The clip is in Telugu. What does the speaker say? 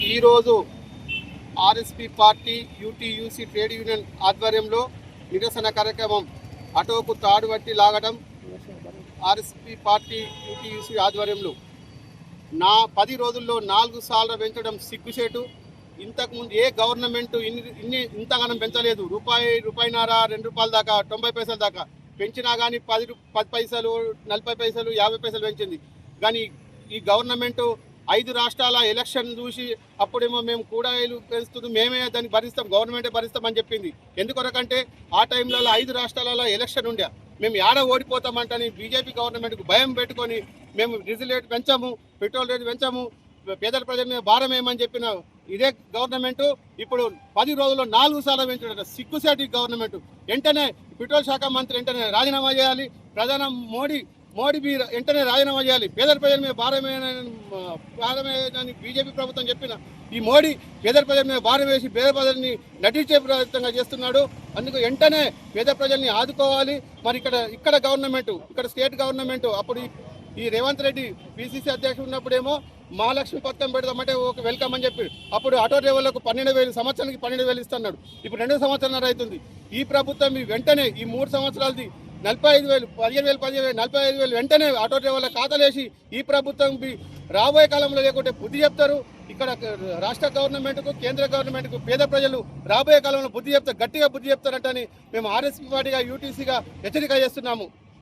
ఈరోజు ఆర్ఎస్పీ పార్టీ యూటీయూసీ ట్రేడ్ యూనియన్ ఆధ్వర్యంలో నిరసన కార్యక్రమం ఆటోకు తాడు పట్టి లాగడం. ఆర్ఎస్పీ పార్టీ యూటీయూసీ ఆధ్వర్యంలో 10 రోజుల్లో 4 సార్లు పెంచడం సిగ్గుచేటు. ఇంతకుముందు ఏ గవర్నమెంట్ ఇంతగానం పెంచలేదు. రూపాయిన్నర 2 రూపాయల దాకా 90 పైసల దాకా పెంచినా కానీ 10 పైసలు 40 పైసలు 50 పైసలు పెంచింది. కానీ ఈ గవర్నమెంట్ 5 రాష్ట్రాల ఎలక్షన్ చూసి అప్పుడేమో మేము కూడాయిలు పెంచుతుంది, మేమే దాన్ని భరిస్తాం, గవర్నమెంటే భరిస్తామని చెప్పింది. ఎందుకొరకంటే ఆ టైంలో 5 రాష్ట్రాలలో ఎలక్షన్ ఉండే మేము ఏడ ఓడిపోతామంటని బీజేపీ గవర్నమెంట్కు భయం పెట్టుకొని మేము డీజిల్ రేటు పెంచాము, పెట్రోల్ రేటు పెంచాము, పేదల ప్రజల మీద భారం ఏమని చెప్పిన ఇదే గవర్నమెంట్ ఇప్పుడు 10 రోజుల్లో 4 సార్లు పెంచడం సిగ్గుసేటి గవర్నమెంట్. వెంటనే పెట్రోల్ శాఖ మంత్రి వెంటనే రాజీనామా చేయాలి. ప్రధాని మోడీ వెంటనే రాజీనామా చేయాలి. పేదల ప్రజల మీద భారమేనని బీజేపీ ప్రభుత్వం చెప్పిన ఈ మోడీ పేదల ప్రజల మీద భారం వేసి పేద ప్రజల్ని నటించే ప్రయత్నంగా చేస్తున్నాడు. అందుకు వెంటనే పేద ప్రజల్ని ఆదుకోవాలి. మరి ఇక్కడ గవర్నమెంట్, ఇక్కడ స్టేట్ గవర్నమెంట్ అప్పుడు ఈ రేవంత్ రెడ్డి పిసిసి అధ్యక్షుడు ఉన్నప్పుడేమో మహాలక్ష్మి పథకం పెడదామంటే ఒక వెల్కమ్ అని చెప్పి అప్పుడు ఆటో డ్రైవర్లకు 12,000 సంవత్సరానికి 12,000 ఇస్తున్నాడు. ఇప్పుడు 2 సంవత్సరాలు అవుతుంది. ఈ ప్రభుత్వం వెంటనే ఈ 3 సంవత్సరాలది 45,000 15,000 45,000 వెంటనే ఆటో డ్రైవర్ల ఖాతాలేసి ఈ ప్రభుత్వం రాబోయే కాలంలో లేకుంటే బుద్ధి చెప్తారు. ఇక్కడ రాష్ట్ర గవర్నమెంట్కు కేంద్ర గవర్నమెంట్కు పేద ప్రజలు రాబోయే కాలంలో గట్టిగా బుద్ధి చెప్తారంటని మేము ఆర్ఎస్పీ పార్టీగా యూటీసీగా హెచ్చరిక చేస్తున్నాము.